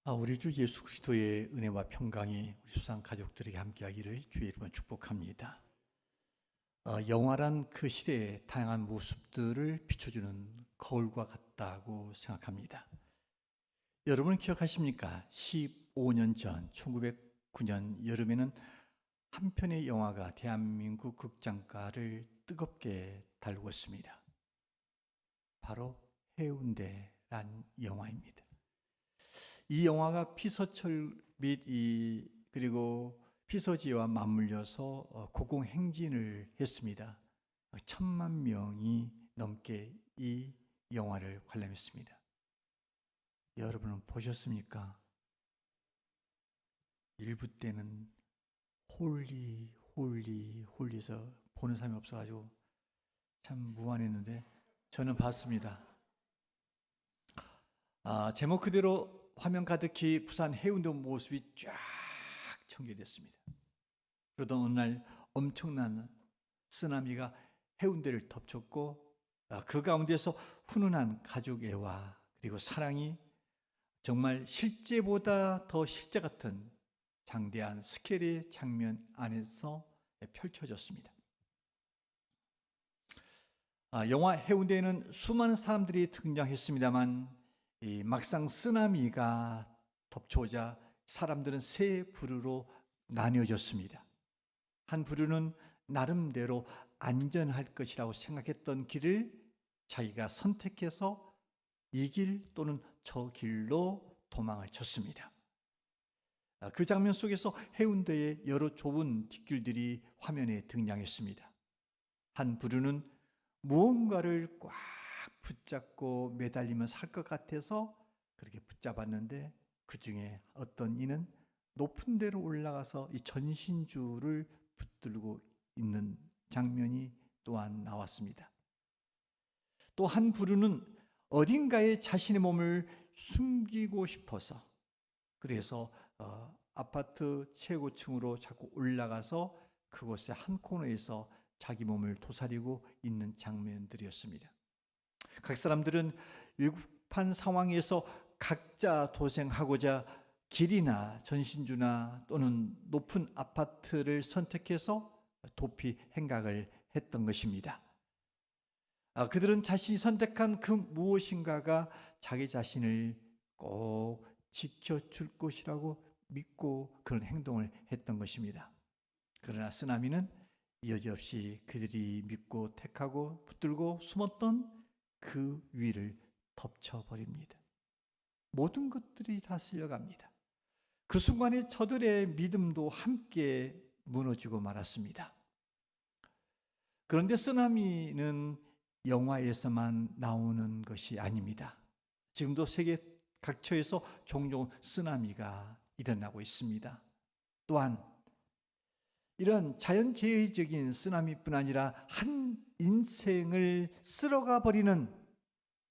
우리 주 예수 그리스도의 은혜와 평강이 우리 수상 가족들에게 함께하기를 주의 이름으로 축복합니다. 영화란 그 시대의 다양한 모습들을 비춰주는 거울과 같다고 생각합니다. 여러분 기억하십니까? 15년 전 1909년 여름에는 한 편의 영화가 대한민국 극장가를 뜨겁게 달궜습니다. 바로 해운대란 영화입니다. 이 영화가 피서철 및 그리고 피서지와 맞물려서 고공행진을 했습니다. 1,000만 명이 넘게 이 영화를 관람했습니다. 여러분은 보셨습니까? 일부 때는 홀리해서 보는 사람이 없어가지고 참 무안했는데 저는 봤습니다. 제목 그대로 화면 가득히 부산 해운대 모습이 쫙 전개됐습니다. 그러던 어느 날 엄청난 쓰나미가 해운대를 덮쳤고 그 가운데서 훈훈한 가족애와 그리고 사랑이 정말 실제보다 더 실제 같은 장대한 스케일의 장면 안에서 펼쳐졌습니다. 영화 해운대에는 수많은 사람들이 등장했습니다만 막상 쓰나미가 덮쳐오자 사람들은 세 부류로 나뉘어졌습니다. 한 부류는 나름대로 안전할 것이라고 생각했던 길을 자기가 선택해서 이 길 또는 저 길로 도망을 쳤습니다. 그 장면 속에서 해운대의 여러 좁은 뒷길들이 화면에 등장했습니다. 한 부류는 무언가를 꽉 붙잡고 매달리면 살 것 같아서 그렇게 붙잡았는데 그 중에 어떤 이는 높은 데로 올라가서 이 전신줄을 붙들고 있는 장면이 또한 나왔습니다. 또 한 부류는 어딘가에 자신의 몸을 숨기고 싶어서 그래서 아파트 최고층으로 자꾸 올라가서 그곳의 한 코너에서 자기 몸을 도사리고 있는 장면들이었습니다. 각 사람들은 위급한 상황에서 각자 도생하고자 길이나 전신주나 또는 높은 아파트를 선택해서 도피 행각을 했던 것입니다. 그들은 자신이 선택한 그 무엇인가가 자기 자신을 꼭 지켜줄 것이라고 믿고 그런 행동을 했던 것입니다. 그러나 쓰나미는 여지없이 그들이 믿고 택하고 붙들고 숨었던 그 위를 덮쳐버립니다. 모든 것들이 다 쓸려갑니다. 그 순간에 저들의 믿음도 함께 무너지고 말았습니다. 그런데 쓰나미는 영화에서만 나오는 것이 아닙니다. 지금도 세계 각처에서 종종 쓰나미가 일어나고 있습니다. 또한 이런 자연재해적인 쓰나미뿐 아니라 한 인생을 쓸어가 버리는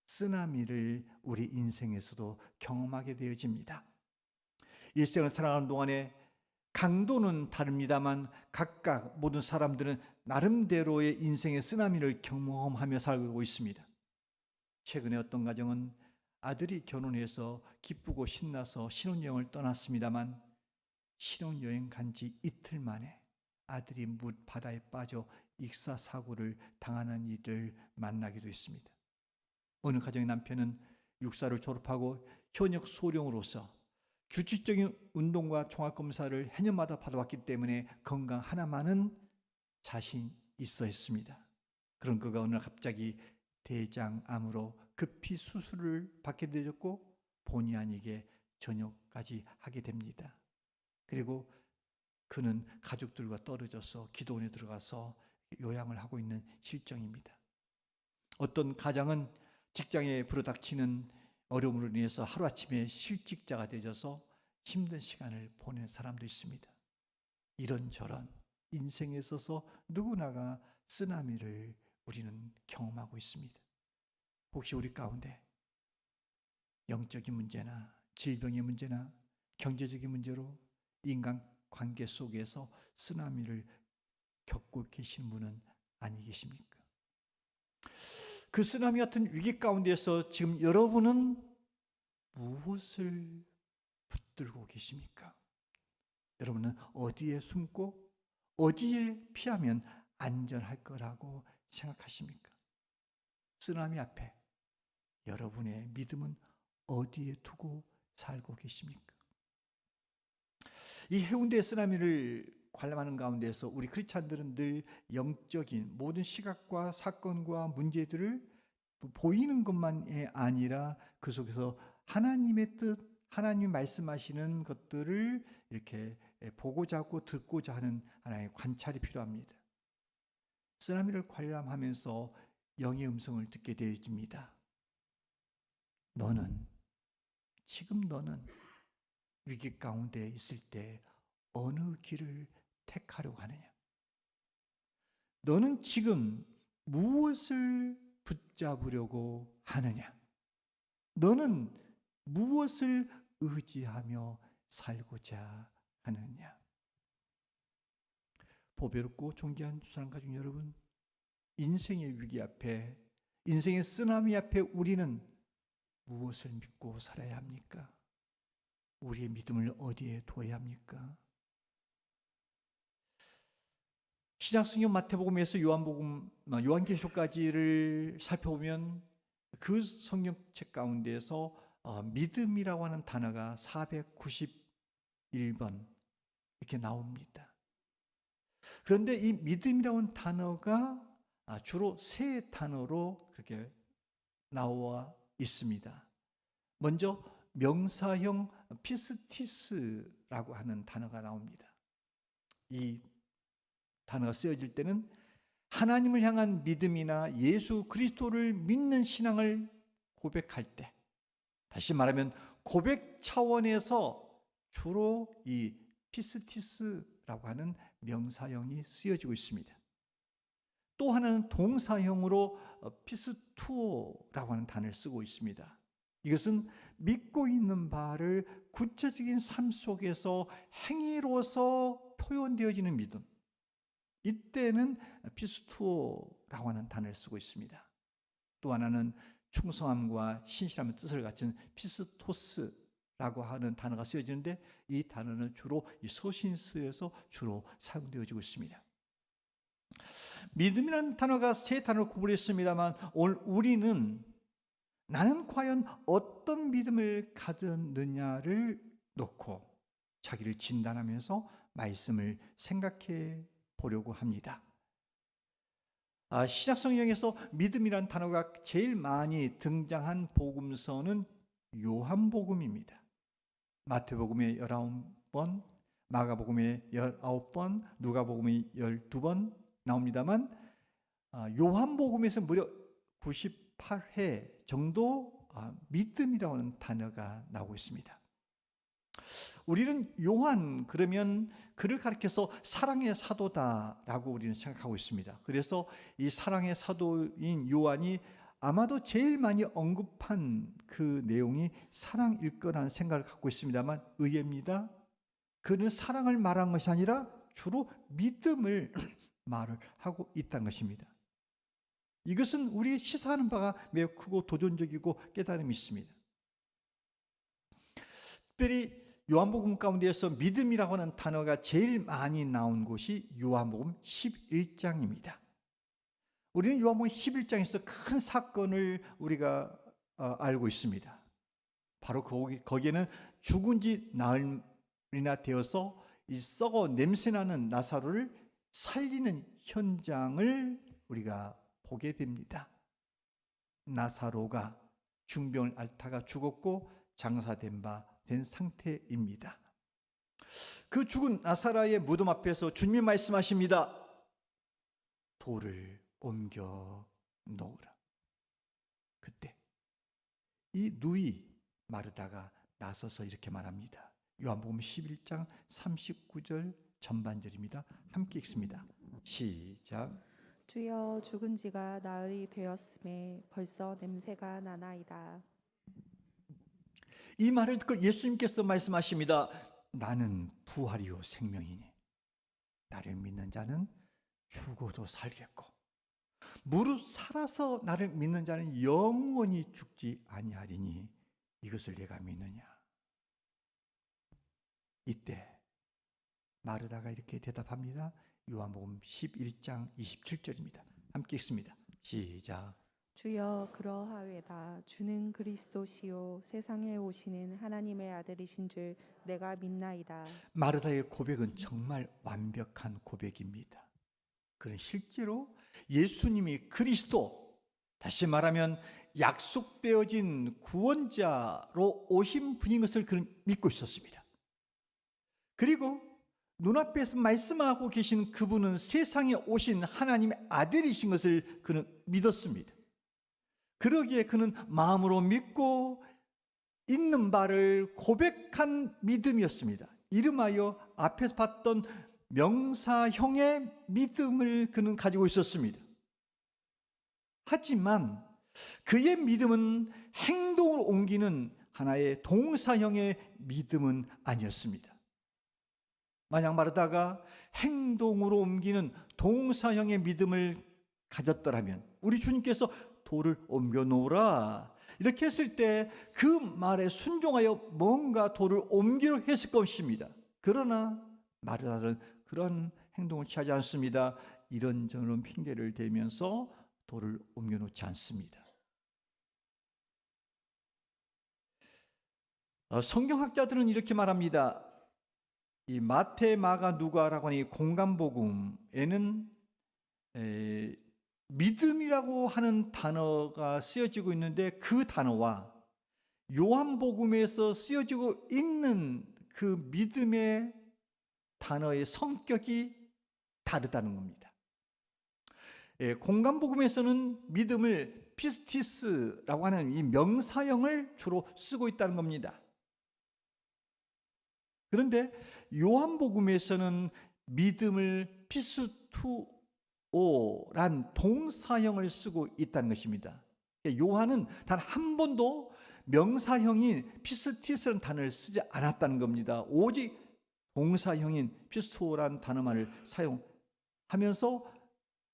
쓰나미를 우리 인생에서도 경험하게 되어집니다. 일생을 살아가는 동안에 강도는 다릅니다만 각각 모든 사람들은 나름대로의 인생의 쓰나미를 경험하며 살고 있습니다. 최근에 어떤 가정은 아들이 결혼해서 기쁘고 신나서 신혼여행을 떠났습니다만 신혼여행 간 지 이틀 만에 아들이 바다에 빠져 익사사고를 당하는 일을 만나기도 했습니다. 어느 가정의 남편은 육사를 졸업하고 현역 소령으로서 규칙적인 운동과 종합검사를 해년마다 받아왔기 때문에 건강 하나만은 자신 있어 했습니다. 그런 그가 어느 날 갑자기 대장암으로 급히 수술을 받게 되었고 본의 아니게 전역까지 하게 됩니다. 그리고 그는 가족들과 떨어져서 기도원에 들어가서 요양을 하고 있는 실정입니다. 어떤 가장은 직장에 불어닥치는 어려움으로 인해서 하루아침에 실직자가 되어서 힘든 시간을 보낸 사람도 있습니다. 이런저런 인생에 있어서 누구나가 쓰나미를 우리는 경험하고 있습니다. 혹시 우리 가운데 영적인 문제나 질병의 문제나 경제적인 문제로 인간 관계 속에서 쓰나미를 겪고 계신 분은 아니 계십니까? 그 쓰나미 같은 위기 가운데서 지금 여러분은 무엇을 계십니까? 여러분은 어디에 숨고 어디에 피하면 안전할 거라고 생각하십니까? 쓰나미 앞에 여러분의 믿음은 어디에 두고 살고 계십니까? 이 해운대 쓰나미를 관람하는 가운데서 우리 크리스찬들은 늘 영적인 모든 시각과 사건과 문제들을 보이는 것만이 아니라 그 속에서 하나님의 뜻, 하나님이 말씀하시는 것들을 이렇게 보고자 하고 듣고자 하는 하나의 관찰이 필요합니다. 쓰나미를 관람하면서 영의 음성을 듣게 되어집니다. 지금 너는 위기 가운데 있을 때 어느 길을 택하려고 하느냐? 너는 지금 무엇을 붙잡으려고 하느냐? 너는 무엇을 의지하며 살고자 하느냐? 보배롭고 존귀한 주사랑 가족 여러분, 인생의 위기 앞에, 인생의 쓰나미 앞에 우리는 무엇을 믿고 살아야 합니까? 우리의 믿음을 어디에 두어야 합니까? 신약성경 마태복음에서 요한계시록까지를 살펴보면 그 성경책 가운데에서 믿음이라고 하는 단어가 491번 이렇게 나옵니다. 그런데 이 믿음이라고 하는 단어가 주로 세 단어로 그렇게 나와 있습니다. 먼저 명사형 피스티스라고 하는 단어가 나옵니다. 이 단어가 쓰여질 때는 하나님을 향한 믿음이나 예수 그리스도를 믿는 신앙을 고백할 때, 다시 말하면 고백 차원에서 주로 이 피스티스라고 하는 명사형이 쓰여지고 있습니다. 또 하나는 동사형으로 피스투오라고 하는 단어를 쓰고 있습니다. 이것은 믿고 있는 바를 구체적인 삶 속에서 행위로서 표현되어지는 믿음, 이때는 피스투오라고 하는 단어를 쓰고 있습니다. 또 하나는 충성함과 신실함의 뜻을 갖춘 피스토스라고 하는 단어가 쓰여지는데, 이 단어는 주로 이 서신서에서 주로 사용되어지고 있습니다. 믿음이라는 단어가 세 단어로 구분했습니다만, 오늘 우리는 나는 과연 어떤 믿음을 가졌느냐를 놓고 자기를 진단하면서 말씀을 생각해 보려고 합니다. 신약성경에서 믿음이라는 단어가 제일 많이 등장한 복음서는 요한복음입니다. 마태복음에 19번, 마가복음에 19번, 누가복음에 12번 나옵니다만, 요한복음에서 무려 98회 정도 믿음이라고 하는 단어가 나오고 있습니다. 우리는 요한 그러면 그를 가리켜서 사랑의 사도다라고 우리는 생각하고 있습니다. 그래서 이 사랑의 사도인 요한이 아마도 제일 많이 언급한 그 내용이 사랑일 거라는 생각을 갖고 있습니다만 의외입니다. 그는 사랑을 말한 것이 아니라 주로 믿음을 말을 하고 있다는 것입니다. 이것은 우리 시사하는 바가 매우 크고 도전적이고 깨달음이 있습니다. 특별히 요한복음 가운데에서 믿음이라고 하는 단어가 제일 많이 나온 곳이 요한복음 11장입니다. 우리는 요한복음 11장에서 큰 사건을 우리가 알고 있습니다. 바로 거기에는 죽은 지 나흘이나 되어서 이 썩어 냄새나는 나사로를 살리는 현장을 우리가 보게 됩니다. 나사로가 중병을 앓다가 죽었고 장사된 상태입니다. 그 죽은 나사로의 무덤 앞에서 주님이 말씀하십니다. 돌을 옮겨 놓으라. 그때 이 누이 마르다가 나서서 이렇게 말합니다. 요한복음 11장 39절 전반절입니다. 함께 읽습니다. 시작. 주여, 죽은 지가 나흘이 되었음에 벌써 냄새가 나나이다. 이 말을 듣고 예수님께서 말씀하십니다. 나는 부활이요 생명이니 나를 믿는 자는 죽어도 살겠고 무릇 살아서 나를 믿는 자는 영원히 죽지 아니하리니 이것을 내가 믿느냐. 이때 마르다가 이렇게 대답합니다. 요한복음 11장 27절입니다. 함께 읽습니다. 시작. 주여 그러하외다. 주는 그리스도시요 세상에 오시는 하나님의 아들이신 줄 내가 믿나이다. 마르다의 고백은 정말 완벽한 고백입니다. 그는 실제로 예수님이 그리스도, 다시 말하면 약속되어진 구원자로 오신 분인 것을 그는 믿고 있었습니다. 그리고 눈앞에서 말씀하고 계신 그분은 세상에 오신 하나님의 아들이신 것을 그는 믿었습니다. 그러기에 그는 마음으로 믿고 있는 바를 고백한 믿음이었습니다. 이름하여 앞에서 봤던 명사형의 믿음을 그는 가지고 있었습니다. 하지만 그의 믿음은 행동으로 옮기는 하나의 동사형의 믿음은 아니었습니다. 만약 마르다가 행동으로 옮기는 동사형의 믿음을 가졌더라면 우리 주님께서 돌을 옮겨 놓으라 이렇게 했을 때 그 말에 순종하여 뭔가 돌을 옮기려 했을 것입니다. 그러나 마르다는 그런 행동을 취하지 않습니다. 이런저런 핑계를 대면서 돌을 옮겨 놓지 않습니다. 성경학자들은 이렇게 말합니다. 이 마태, 마가, 누가라고 하는 이 공간복음에는 믿음이라고 하는 단어가 쓰여지고 있는데 그 단어와 요한복음에서 쓰여지고 있는 그 믿음의 단어의 성격이 다르다는 겁니다. 공간복음에서는 믿음을 피스티스라고 하는 이 명사형을 주로 쓰고 있다는 겁니다. 그런데 요한복음에서는 믿음을 피스투오란 동사형을 쓰고 있다는 것입니다. 요한은 단 한 번도 명사형인 피스티스라는 단어를 쓰지 않았다는 겁니다. 오직 동사형인 피스토라는 단어만을 사용하면서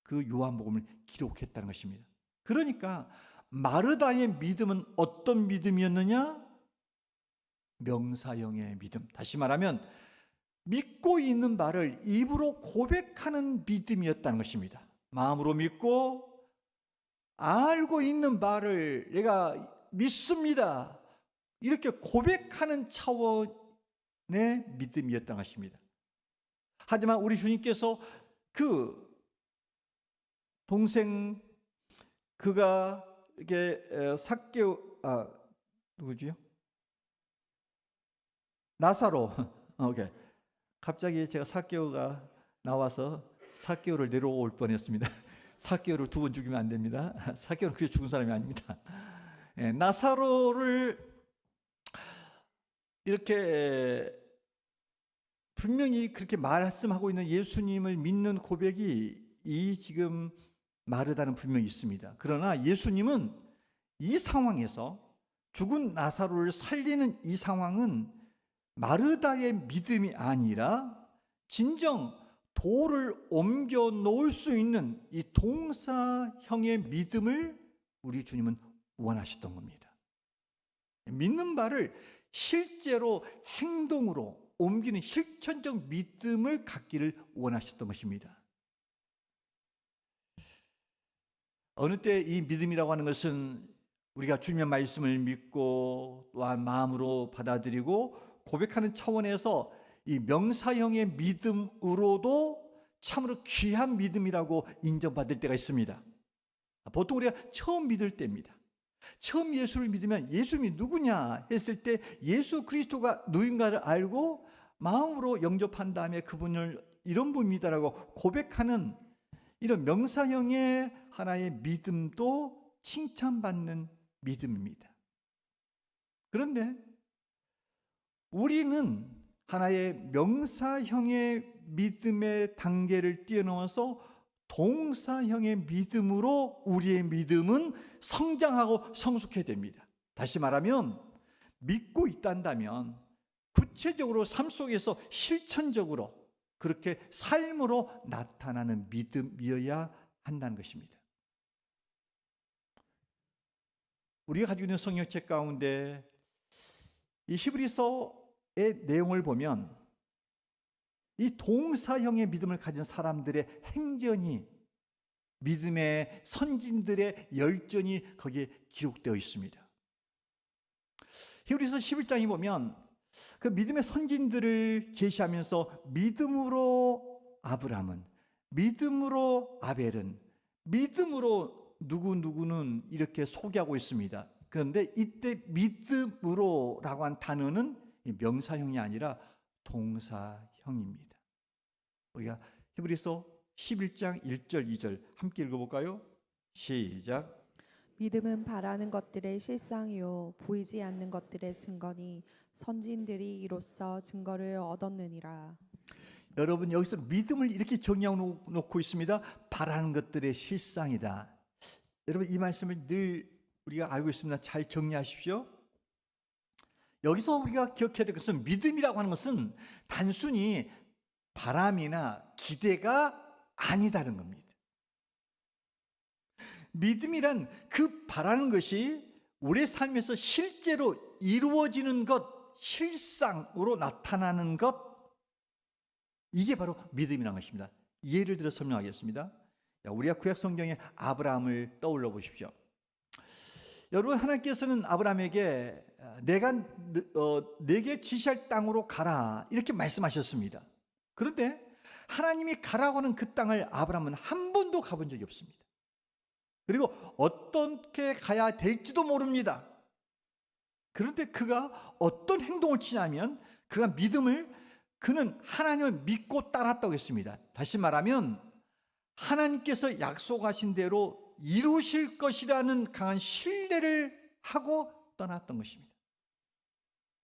그 요한복음을 기록했다는 것입니다. 그러니까 마르다의 믿음은 어떤 믿음이었느냐? 명사형의 믿음. 다시 말하면 믿고 있는 바를 입으로 고백하는 믿음이었다는 것입니다. 마음으로 믿고 알고 있는 바를 내가 믿습니다. 이렇게 고백하는 차원의 믿음이었다는 것입니다. 하지만 우리 주님께서 그 동생 그가 이게 삭개오 누구지요? 나사로. 오케이. 갑자기 제가 삭개오가 나와서 삭개오를 내려올 뻔했습니다. 삭개오를 두 번 죽이면 안 됩니다. 삭개오는 그렇게 죽은 사람이 아닙니다. 나사로를 이렇게 분명히 그렇게 말씀하고 있는 예수님을 믿는 고백이 이 지금 마르다는 분명히 있습니다. 그러나 예수님은 이 상황에서 죽은 나사로를 살리는 이 상황은 마르다의 믿음이 아니라 진정 돌을 옮겨 놓을 수 있는 이 동사형의 믿음을 우리 주님은 원하셨던 겁니다. 믿는 바를 실제로 행동으로 옮기는 실천적 믿음을 갖기를 원하셨던 것입니다. 어느 때 이 믿음이라고 하는 것은 우리가 주님의 말씀을 믿고 또한 마음으로 받아들이고 고백하는 차원에서 이 명사형의 믿음으로도 참으로 귀한 믿음이라고 인정받을 때가 있습니다. 보통 우리가 처음 믿을 때입니다. 처음 예수를 믿으면 예수님이 누구냐 했을 때 예수 그리스도가 누군가를 알고 마음으로 영접한 다음에 그분을 이런 분입니다라고 고백하는 이런 명사형의 하나의 믿음도 칭찬받는 믿음입니다. 그런데 우리는 하나의 명사형의 믿음의 단계를 뛰어넘어서 동사형의 믿음으로 우리의 믿음은 성장하고 성숙해야 됩니다. 다시 말하면 믿고 있단다면 구체적으로 삶 속에서 실천적으로 그렇게 삶으로 나타나는 믿음이어야 한다는 것입니다. 우리가 가지고 있는 성경책 가운데 이 히브리서의 내용을 보면 이 동사형의 믿음을 가진 사람들의 행전이, 믿음의 선진들의 열전이 거기에 기록되어 있습니다. 히브리서 11장에 보면 그 믿음의 선진들을 제시하면서 믿음으로 아브라함은, 믿음으로 아벨은, 믿음으로 누구누구는 이렇게 소개하고 있습니다. 그런데 이때 믿음으로라고 한 단어는 명사형이 아니라 동사형입니다. 우리가 히브리서 11장 1절 2절 함께 읽어볼까요? 시작. 믿음은 바라는 것들의 실상이요 보이지 않는 것들의 증거니 선진들이 이로써 증거를 얻었느니라. 여러분, 여기서 믿음을 이렇게 정의하고 놓고 있습니다. 바라는 것들의 실상이다. 여러분, 이 말씀을 늘 우리가 알고 있습니다. 잘 정리하십시오. 여기서 우리가 기억해야 될 것은, 믿음이라고 하는 것은 단순히 바람이나 기대가 아니다는 겁니다. 믿음이란 그 바라는 것이 우리의 삶에서 실제로 이루어지는 것, 실상으로 나타나는 것, 이게 바로 믿음이라는 것입니다. 예를 들어 설명하겠습니다. 우리가 구약 성경의 아브라함을 떠올려 보십시오. 여러분, 하나님께서는 아브라함에게 내가 내게 지시할 땅으로 가라 이렇게 말씀하셨습니다. 그런데 하나님이 가라고 하는 그 땅을 아브라함은 한 번도 가본 적이 없습니다. 그리고 어떻게 가야 될지도 모릅니다. 그런데 그가 어떤 행동을 취하면 그는 하나님을 믿고 따랐다고 했습니다. 다시 말하면 하나님께서 약속하신 대로 이루실 것이라는 강한 신뢰를 하고 떠났던 것입니다.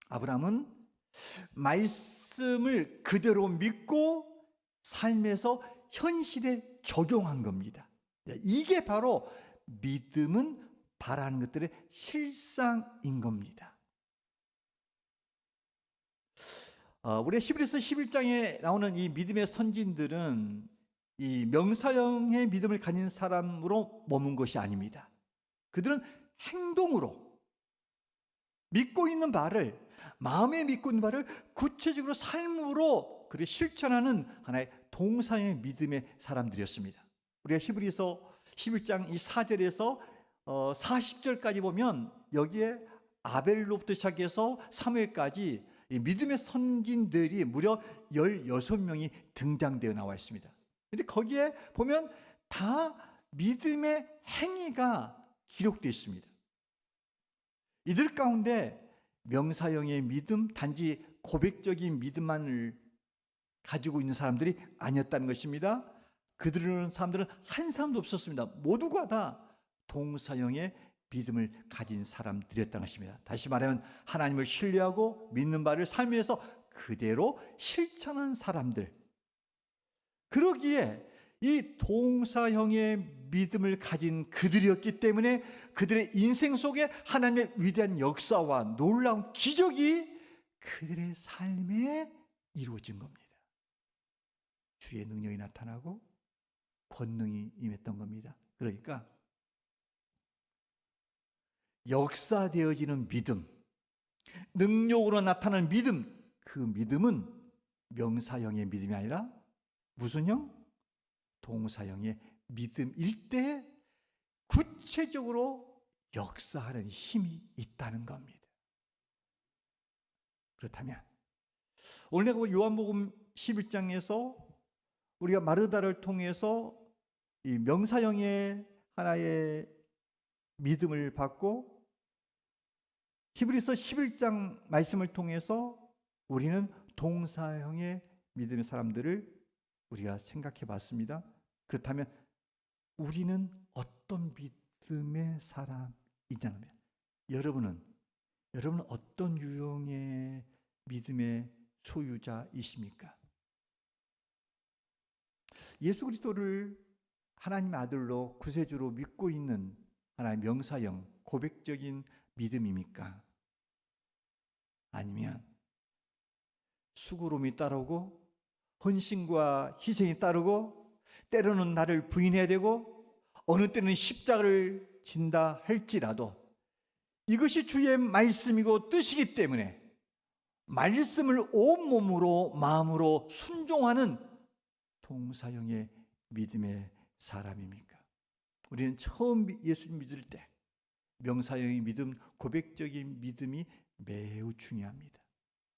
아브라함은 말씀을 그대로 믿고 삶에서 현실에 적용한 겁니다. 이게 바로 믿음은 바라는 것들의 실상인 겁니다. 우리 히브리서 11장에 나오는 이 믿음의 선진들은 이 명사형의 믿음을 가진 사람으로 머문 것이 아닙니다. 그들은 행동으로 믿고 있는 바를, 마음에 믿고 있는 바를 구체적으로 삶으로 그를 실천하는 하나의 동사형의 믿음의 사람들이었습니다. 우리가 히브리서 11장 이 4절에서 40절까지 보면 여기에 아벨로부터 시작해서 사무엘까지 이 믿음의 선진들이 무려 16명이 등장되어 나와 있습니다. 그런데 거기에 보면 다 믿음의 행위가 기록되어 있습니다. 이들 가운데 명사형의 믿음, 단지 고백적인 믿음만을 가지고 있는 사람들이 아니었다는 것입니다. 그들은 사람들은 한 사람도 없었습니다. 모두가 다 동사형의 믿음을 가진 사람들이었다는 것입니다. 다시 말하면 하나님을 신뢰하고 믿는 바를 삶에서 그대로 실천한 사람들. 그러기에 이 동사형의 믿음을 가진 그들이었기 때문에 그들의 인생 속에 하나님의 위대한 역사와 놀라운 기적이 그들의 삶에 이루어진 겁니다. 주의 능력이 나타나고 권능이 임했던 겁니다. 그러니까 역사되어지는 믿음, 능력으로 나타나는 믿음, 그 믿음은 명사형의 믿음이 아니라 무슨 형? 동사형의 믿음일 때 구체적으로 역사하는 힘이 있다는 겁니다. 그렇다면 오늘 내가 요한복음 11장에서 우리가 마르다를 통해서 이 명사형의 하나의 믿음을 받고 히브리서 11장 말씀을 통해서 우리는 동사형의 믿음의 사람들을 우리가 생각해 봤습니다. 그렇다면 우리는 어떤 믿음의 사람이냐는 거예요. 여러분은 어떤 유형의 믿음의 소유자이십니까? 예수 그리스도를 하나님의 아들로 구세주로 믿고 있는 하나의 명사형, 고백적인 믿음입니까? 아니면 수고로움이 따르고 헌신과 희생이 따르고 때로는 나를 부인해야 되고 어느 때는 십자가를 진다 할지라도 이것이 주의 말씀이고 뜻이기 때문에 말씀을 온몸으로 마음으로 순종하는 동사형의 믿음의 사람입니까? 우리는 처음 예수님 믿을 때 명사형의 믿음, 고백적인 믿음이 매우 중요합니다.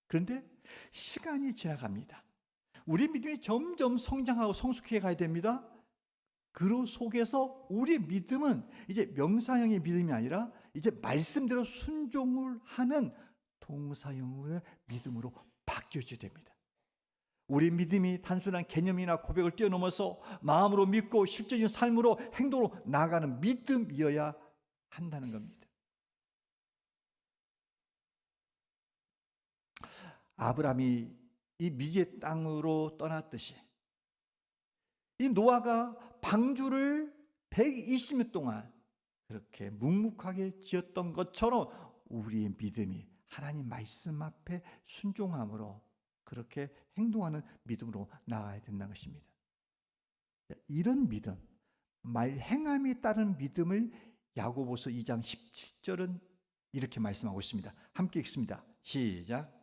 그런데 시간이 지나갑니다. 우리 믿음이 점점 성장하고 성숙해 가야 됩니다. 그 속에서 우리의 믿음은 이제 명사형의 믿음이 아니라 이제 말씀대로 순종을 하는 동사형의 믿음으로 바뀌어져야 됩니다. 우리 믿음이 단순한 개념이나 고백을 뛰어넘어서 마음으로 믿고 실제적인 삶으로 행동으로 나아가는 믿음이어야 한다는 겁니다. 아브라함이 이 미지의 땅으로 떠났듯이 이 노아가 방주를 120년 동안 그렇게 묵묵하게 지었던 것처럼 우리의 믿음이 하나님 말씀 앞에 순종함으로 그렇게 행동하는 믿음으로 나아가야 된다는 것입니다. 이런 믿음, 말행함이 따른 믿음을 야고보서 2장 17절은 이렇게 말씀하고 있습니다. 함께 읽습니다. 시작.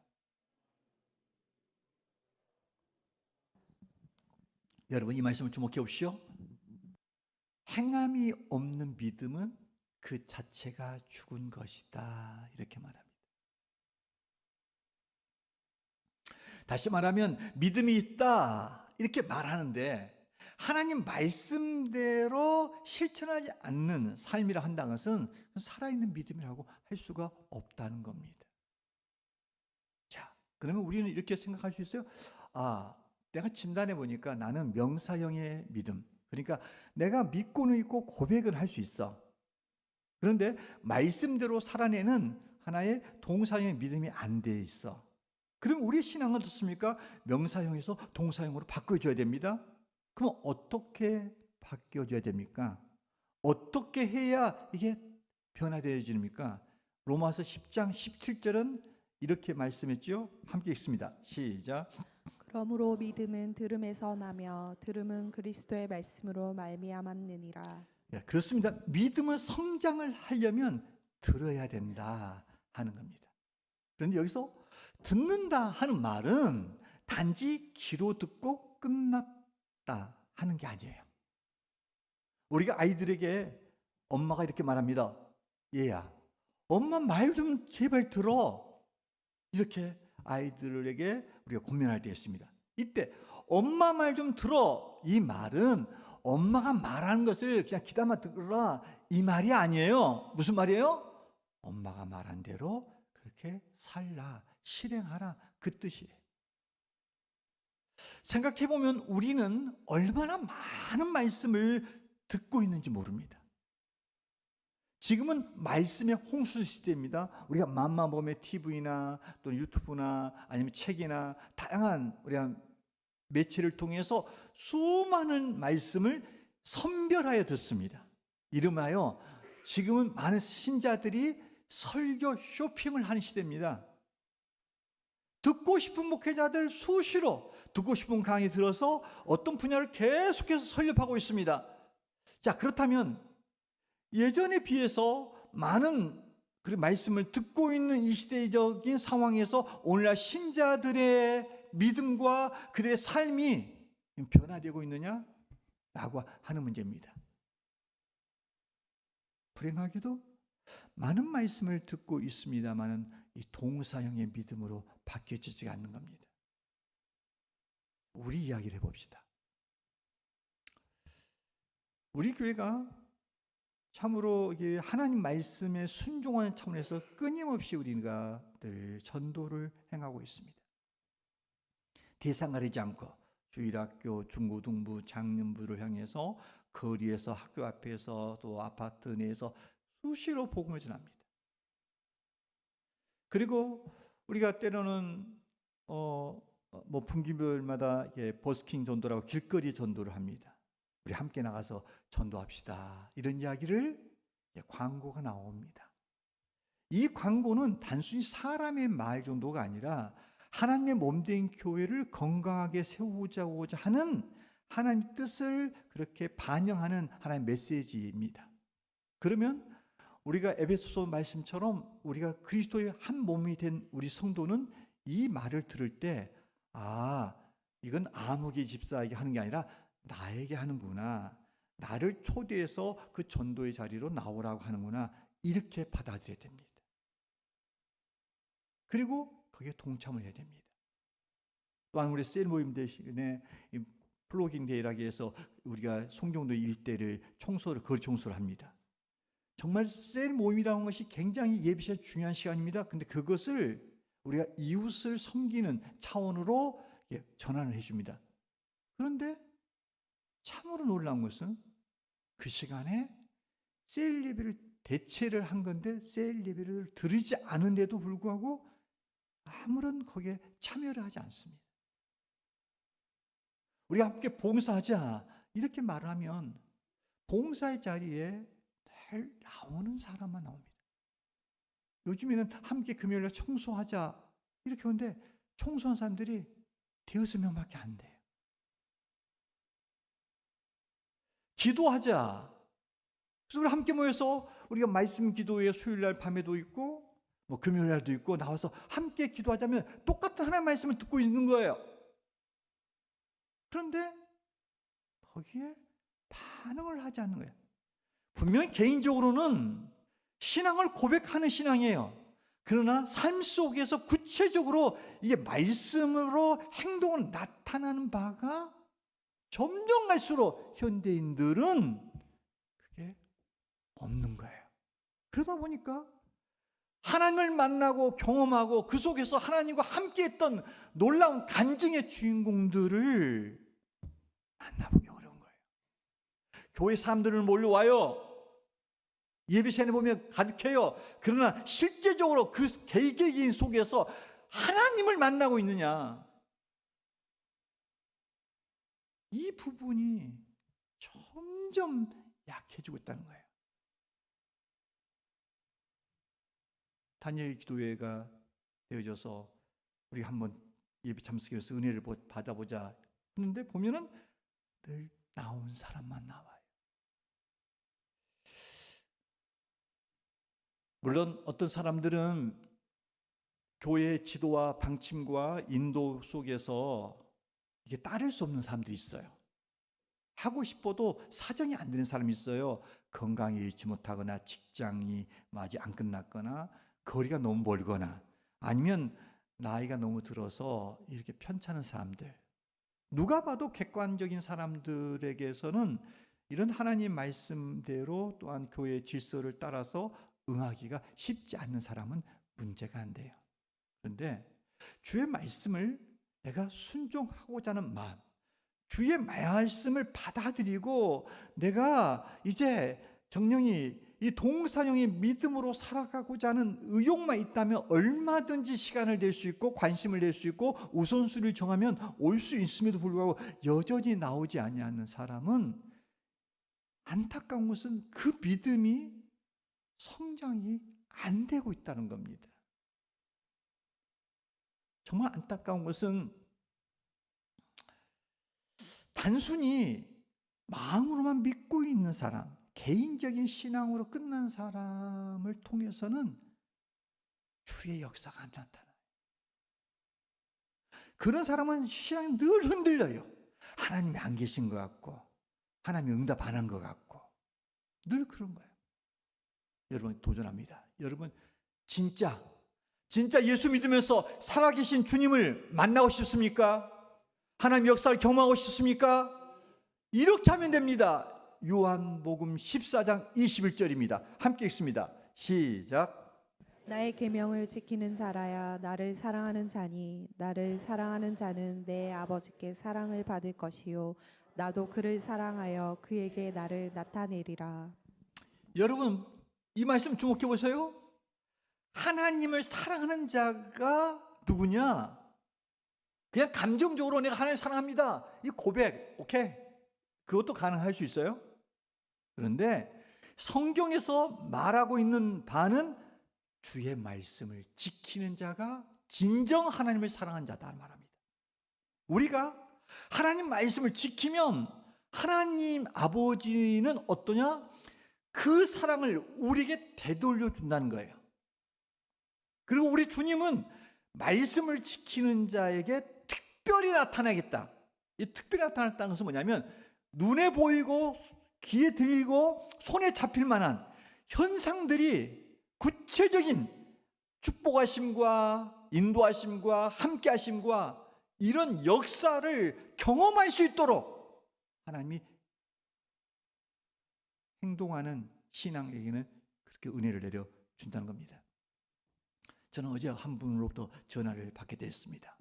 여러분 이 말씀을 주목해 보십시오. 행함이 없는 믿음은 그 자체가 죽은 것이다. 이렇게 말합니다. 다시 말하면 믿음이 있다. 이렇게 말하는데 하나님 말씀대로 실천하지 않는 삶이라 한다는 것은 살아있는 믿음이라고 할 수가 없다는 겁니다. 자, 그러면 우리는 이렇게 생각할 수 있어요. 내가 진단해 보니까 나는 명사형의 믿음. 그러니까 내가 믿고는 있고 고백은 할 수 있어. 그런데 말씀대로 살아내는 하나의 동사형의 믿음이 안 돼 있어. 그럼 우리 신앙은 어떻습니까? 명사형에서 동사형으로 바꿔줘야 됩니다. 그럼 어떻게 바뀌어져야 됩니까? 어떻게 해야 이게 변화되어집니까? 로마서 10장 17절은 이렇게 말씀했죠. 함께 읽습니다. 시작. 그러므로 믿음은 들음에서 나며 들음은 그리스도의 말씀으로 말미암았느니라. 네, 그렇습니다. 믿음은 성장을 하려면 들어야 된다 하는 겁니다. 그런데 여기서 듣는다 하는 말은 단지 귀로 듣고 끝났다 하는 게 아니에요. 우리가 아이들에게 엄마가 이렇게 말합니다. 얘야, 엄마 말 좀 제발 들어. 이렇게 아이들에게 우리가 권면할 때 있습니다. 이때 엄마 말 좀 들어. 이 말은 엄마가 말하는 것을 그냥 귀담아 들으라 이 말이 아니에요. 무슨 말이에요? 엄마가 말한 대로 그렇게 살라, 실행하라 그 뜻이에요. 생각해보면 우리는 얼마나 많은 말씀을 듣고 있는지 모릅니다. 지금은 말씀의 홍수 시대입니다. 우리가 맘마보면 TV나 또 유튜브나 아니면 책이나 다양한 우리가 매체를 통해서 수많은 말씀을 선별하여 듣습니다. 이름하여 지금은 많은 신자들이 설교 쇼핑을 하는 시대입니다. 듣고 싶은 목회자들 수시로 듣고 싶은 강의 들어서 어떤 분야를 계속해서 설립하고 있습니다. 자, 그렇다면 예전에 비해서 많은 그 말씀을 듣고 있는 이 시대적인 상황에서 오늘날 신자들의 믿음과 그들의 삶이 변화되고 있느냐? 라고 하는 문제입니다. 불행하게도 많은 말씀을 듣고 있습니다만은 이 동사형의 믿음으로 바뀌어지지 않는 겁니다. 우리 이야기를 해봅시다. 우리 교회가 참으로 이게 하나님 말씀에 순종하는 차원에서 끊임없이 우리가 늘 전도를 행하고 있습니다. 대상 가리지 않고 주일학교, 중고등부, 장년부를 향해서 거리에서 학교 앞에서 또 아파트 내에서 수시로 복음을 전합니다. 그리고 우리가 때로는 분기별마다 버스킹 전도라고 길거리 전도를 합니다. 우리 함께 나가서 전도합시다. 이런 이야기를 광고가 나옵니다. 이 광고는 단순히 사람의 말 정도가 아니라 하나님의 몸된 교회를 건강하게 세우고자 하는 하나님의 뜻을 그렇게 반영하는 하나님의 메시지입니다. 그러면 우리가 에베소서 말씀처럼 우리가 그리스도의 한 몸이 된 우리 성도는 이 말을 들을 때 이건 아무개 집사에게 하는 게 아니라 나에게 하는구나. 나를 초대해서 그 전도의 자리로 나오라고 하는구나. 이렇게 받아들여야 됩니다. 그리고 거기에 동참을 해야 됩니다. 또한 우리 셀 모임 대신에 플로깅 데이라고 해서 우리가 송정도 일대를 거리 청소를 합니다. 정말 셀 모임이라는 것이 굉장히 예배 시간 중요한 시간입니다. 근데 그것을 우리가 이웃을 섬기는 차원으로 전환을 해줍니다. 그런데 참으로 놀라운 것은 그 시간에 셀 예배를 대체를 한 건데 셀 예배를 드리지 않은데도 불구하고 아무런 거기에 참여를 하지 않습니다. 우리가 함께 봉사하자 이렇게 말하면 봉사의 자리에 늘 나오는 사람만 나옵니다. 요즘에는 함께 금요일에 청소하자 이렇게 하는데 청소한 사람들이 대여섯 명밖에 안 돼요. 기도하자. 그래서 우리 함께 모여서 우리가 말씀 기도회 수요일 날 밤에도 있고 금요일 날도 있고 나와서 함께 기도하자면 똑같은 하나님의 말씀을 듣고 있는 거예요. 그런데 거기에 반응을 하지 않는 거예요. 분명히 개인적으로는 신앙을 고백하는 신앙이에요. 그러나 삶 속에서 구체적으로 이게 말씀으로 행동을 나타나는 바가 점점 갈수록 현대인들은 그게 없는 거예요. 그러다 보니까 하나님을 만나고 경험하고 그 속에서 하나님과 함께했던 놀라운 간증의 주인공들을 만나보기 어려운 거예요. 교회 사람들은 몰려와요. 예배 시간에 보면 가득해요. 그러나 실제적으로 그 개개인 속에서 하나님을 만나고 있느냐, 이 부분이 점점 약해지고 있다는 거예요. 다니엘 기도회가 되어져서 우리 한번 예배 참석해서 은혜를 받아보자 했는데 보면은 늘 나온 사람만 나와요. 물론 어떤 사람들은 교회의 지도와 방침과 인도 속에서 이게 따를 수 없는 사람들이 있어요. 하고 싶어도 사정이 안 되는 사람이 있어요. 건강이 잃지 못하거나 직장이 아직 안 끝났거나 거리가 너무 멀거나 아니면 나이가 너무 들어서 이렇게 편찮은 사람들, 누가 봐도 객관적인 사람들에게서는 이런 하나님 말씀대로 또한 교회의 질서를 따라서 응하기가 쉽지 않는 사람은 문제가 안 돼요. 그런데 주의 말씀을 내가 순종하고자 하는 마음, 주의 말씀을 받아들이고 내가 이제 정령이 이 동사령의 믿음으로 살아가고자 하는 의욕만 있다면 얼마든지 시간을 낼 수 있고 관심을 낼 수 있고 우선순위를 정하면 올 수 있음에도 불구하고 여전히 나오지 아니하는 사람은 안타까운 것은 그 믿음이 성장이 안 되고 있다는 겁니다. 정말 안타까운 것은 단순히 마음으로만 믿고 있는 사람, 개인적인 신앙으로 끝난 사람을 통해서는 주의 역사가 안 나타나요. 그런 사람은 신앙이 늘 흔들려요. 하나님이 안 계신 것 같고 하나님이 응답 안 한 것 같고 늘 그런 거예요. 여러분 도전합니다. 여러분 진짜 예수 믿으면서 살아계신 주님을 만나고 싶습니까? 하나님 역사를 경험하고 싶습니까? 이렇게 하면 됩니다. 요한복음 14장 21절입니다. 함께 읽습니다. 시작. 나의 계명을 지키는 자라야 나를 사랑하는 자니 나를 사랑하는 자는 내 아버지께 사랑을 받을 것이요 나도 그를 사랑하여 그에게 나를 나타내리라. 여러분 이 말씀 주목해 보세요. 하나님을 사랑하는 자가 누구냐? 그냥 감정적으로 내가 하나님 사랑합니다, 이 고백 오케이, 그것도 가능할 수 있어요. 그런데 성경에서 말하고 있는 바는 주의 말씀을 지키는 자가 진정 하나님을 사랑하는 자다 말합니다. 우리가 하나님 말씀을 지키면 하나님 아버지는 어떠냐? 그 사랑을 우리에게 되돌려 준다는 거예요. 그리고 우리 주님은 말씀을 지키는 자에게 특별히 나타나겠다. 이 특별히 나타났다는 것은 뭐냐면 눈에 보이고 귀에 들리고 손에 잡힐 만한 현상들이 구체적인 축복하심과 인도하심과 함께하심과 이런 역사를 경험할 수 있도록 하나님이 행동하는 신앙에게는 그렇게 은혜를 내려 준다는 겁니다. 저는 어제 한 분으로부터 전화를 받게 됐습니다.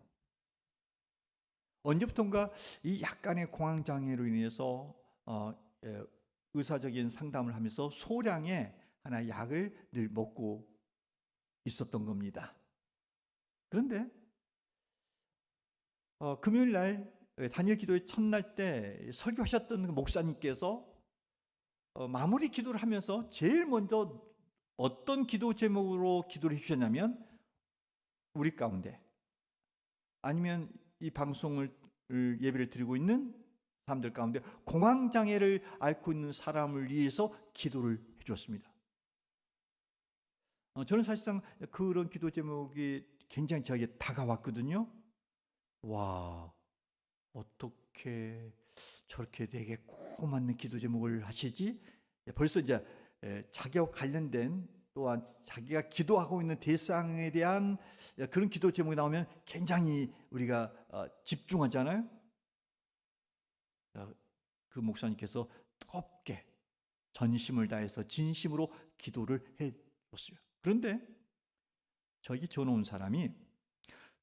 언제부턴가 이 약간의 공황장애로 인해서 의사적인 상담을 하면서 소량의 하나의 약을 늘 먹고 있었던 겁니다. 그런데 금요일 날 단일 기도의 첫날 때 설교하셨던 그 목사님께서 마무리 기도를 하면서 제일 먼저 어떤 기도 제목으로 기도를 해주셨냐면 우리 가운데 아니면 이 방송을 예배를 드리고 있는 사람들 가운데 공황장애를 앓고 있는 사람을 위해서 기도를 해주었습니다. 저는 사실상 그런 기도 제목이 굉장히 저에게 다가왔거든요. 와, 어떻게 저렇게 되게 꼭 맞는 기도 제목을 하시지? 벌써 이제 자기와 관련된 또한 자기가 기도하고 있는 대상에 대한 그런 기도 제목이 나오면 굉장히 우리가 집중하잖아요. 그 목사님께서 뜨겁게 전심을 다해서 진심으로 기도를 해줬어요. 그런데 저기 전화 온 사람이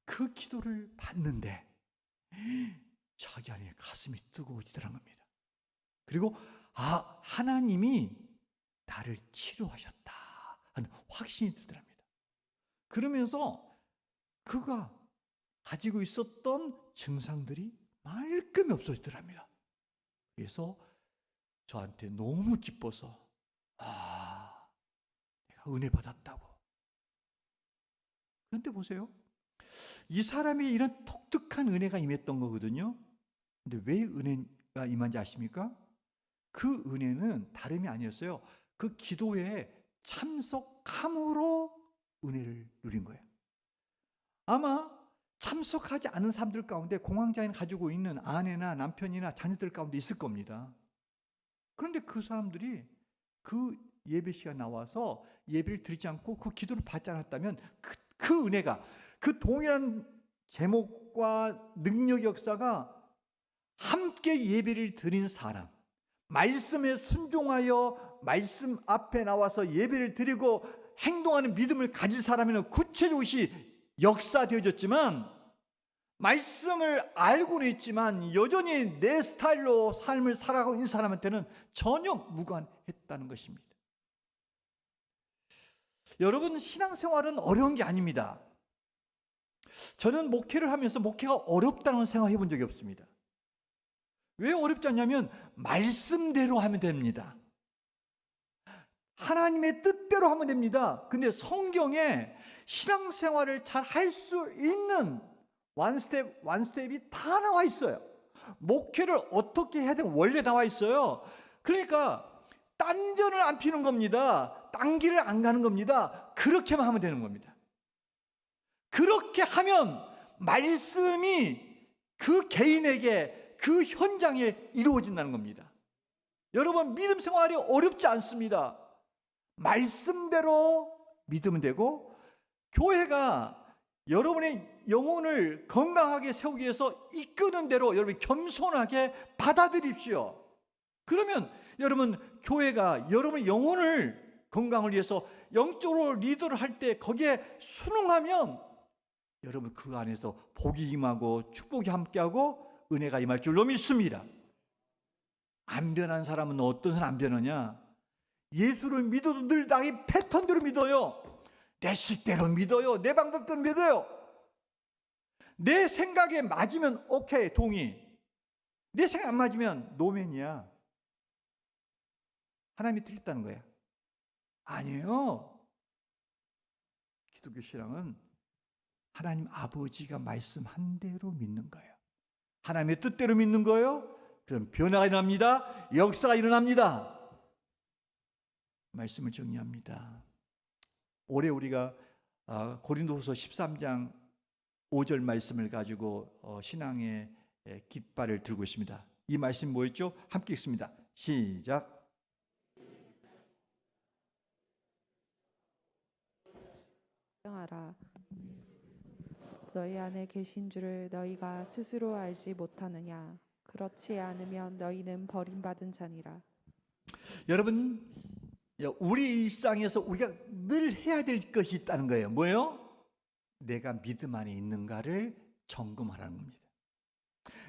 그 기도를 받는데 자기 안에 가슴이 뜨거워지더란 겁니다. 그리고 하나님이 나를 치료하셨다 하는 확신이 들더랍니다. 그러면서 그가 가지고 있었던 증상들이 말끔히 없어지더랍니다. 그래서 저한테 너무 기뻐서 내가 은혜 받았다고. 그런데 보세요. 이 사람이 이런 독특한 은혜가 임했던 거거든요. 근데 왜 은혜가 임한지 아십니까? 그 은혜는 다름이 아니었어요. 그 기도에 참석함으로 은혜를 누린 거예요. 아마 참석하지 않은 사람들 가운데 공황장애를 가지고 있는 아내나 남편이나 자녀들 가운데 있을 겁니다. 그런데 그 사람들이 그 예배 시간 나와서 예배를 드리지 않고 그 기도를 받지 않았다면 그 은혜가 그 동일한 제목과 능력 역사가 함께 예배를 드린 사람, 말씀에 순종하여 말씀 앞에 나와서 예배를 드리고 행동하는 믿음을 가진 사람에는 구체적으로 역사되어졌지만 말씀을 알고는 있지만 여전히 내 스타일로 삶을 살아가고 있는 사람한테는 전혀 무관했다는 것입니다. 여러분, 신앙생활은 어려운 게 아닙니다. 저는 목회를 하면서 목회가 어렵다는 생각을 해본 적이 없습니다. 왜 어렵지 않냐면 말씀대로 하면 됩니다. 하나님의 뜻대로 하면 됩니다. 근데 성경에 신앙생활을 잘 할 수 있는 원스텝이 다 나와 있어요. 목회를 어떻게 해야 되는 원래 나와 있어요. 그러니까 딴전을 안 피는 겁니다. 딴 길을 안 가는 겁니다. 그렇게만 하면 되는 겁니다. 그렇게 하면 말씀이 그 개인에게 그 현장에 이루어진다는 겁니다. 여러분, 믿음 생활이 어렵지 않습니다. 말씀대로 믿으면 되고, 교회가 여러분의 영혼을 건강하게 세우기 위해서 이끄는 대로 여러분이 겸손하게 받아들입시오. 그러면 여러분, 교회가 여러분의 영혼을 건강을 위해서 영적으로 리더를 할 때 거기에 순응하면 여러분 그 안에서 복이 임하고 축복이 함께하고 은혜가 임할 줄로 믿습니다. 안 변한 사람은 어떤 사람 안 변하냐? 예수를 믿어도 늘 나의 패턴대로 믿어요. 내 식대로 믿어요. 내 방법대로 믿어요. 내 생각에 맞으면 오케이, 동의. 내 생각 안 맞으면 노맨이야. 하나님이 틀렸다는 거야. 아니에요. 기독교 신앙은 하나님 아버지가 말씀한 대로 믿는 거예요. 하나님의 뜻대로 믿는 거예요. 그럼 변화가 일어납니다. 역사가 일어납니다. 말씀을 정리합니다. 올해 우리가 고린도후서 13장 5절 말씀을 가지고 신앙의 깃발을 들고 있습니다. 이 말씀 뭐였죠? 함께 읽습니다. 시작. 하라. 너희 안에 계신 줄을 너희가 스스로 알지 못하느냐? 그렇지 않으면 너희는 버림받은 자니라. 여러분, 우리 일상에서 우리가 늘 해야 될 것이 있다는 거예요. 뭐예요? 내가 믿음 안에 있는가를 점검하라는 겁니다.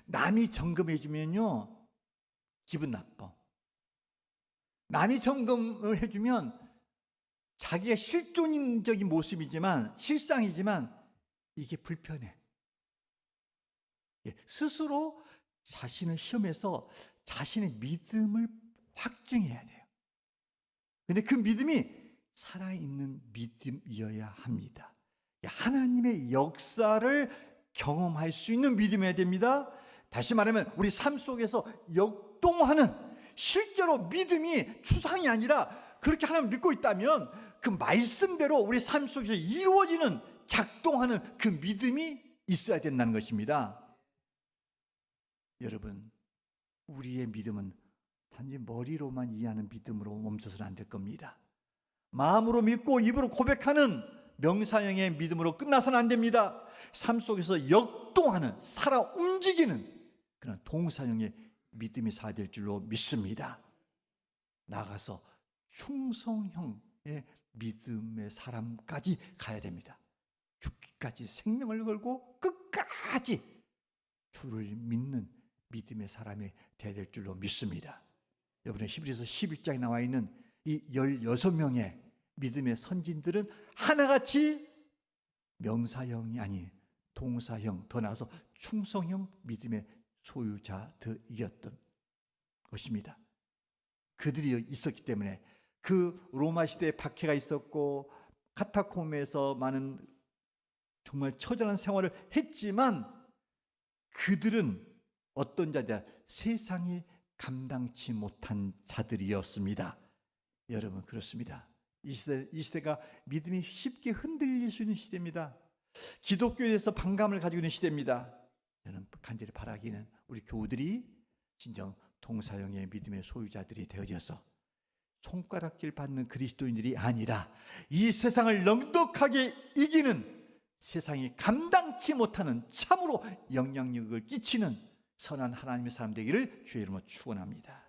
남이 점검해 주면요 기분 나빠. 남이 점검을 해주면 자기가 실존적인 모습이지만 실상이지만 이게 불편해. 스스로 자신을 시험해서 자신의 믿음을 확증해야 돼요. 근데 그 믿음이 살아있는 믿음이어야 합니다. 하나님의 역사를 경험할 수 있는 믿음이어야 됩니다. 다시 말하면 우리 삶 속에서 역동하는, 실제로 믿음이 추상이 아니라 그렇게 하나님 믿고 있다면 그 말씀대로 우리 삶 속에서 이루어지는, 작동하는 그 믿음이 있어야 된다는 것입니다. 여러분, 우리의 믿음은 단지 머리로만 이해하는 믿음으로 멈춰서는 안 될 겁니다. 마음으로 믿고 입으로 고백하는 명사형의 믿음으로 끝나서는 안 됩니다. 삶 속에서 역동하는, 살아 움직이는 그런 동사형의 믿음이 있어야 될 줄로 믿습니다. 나아가서 충성형의 믿음의 사람까지 가야 됩니다. 죽기까지 생명을 걸고 끝까지 주를 믿는 믿음의 사람이 되어야 될 줄로 믿습니다. 여러분의 히브리서 11장에 나와 있는 이 16명의 믿음의 선진들은 하나같이 명사형이 아닌 동사형, 더 나아가서 충성형 믿음의 소유자들이었던 것입니다. 그들이 있었기 때문에 그 로마 시대에 박해가 있었고 카타콤에서 많은 정말 처절한 생활을 했지만 그들은 어떤 자들? 세상이 감당치 못한 자들이었습니다. 여러분, 그렇습니다. 이 시대가 믿음이 쉽게 흔들릴 수 있는 시대입니다. 기독교에 대해서 반감을 가지고 있는 시대입니다. 저는 간절히 바라기는 우리 교우들이 진정 동사형의 믿음의 소유자들이 되어져서 손가락질 받는 그리스도인들이 아니라 이 세상을 넉넉하게 이기는, 세상이 감당치 못하는 참으로 영향력을 끼치는 선한 하나님의 사람 되기를 주의 이름으로 축원합니다.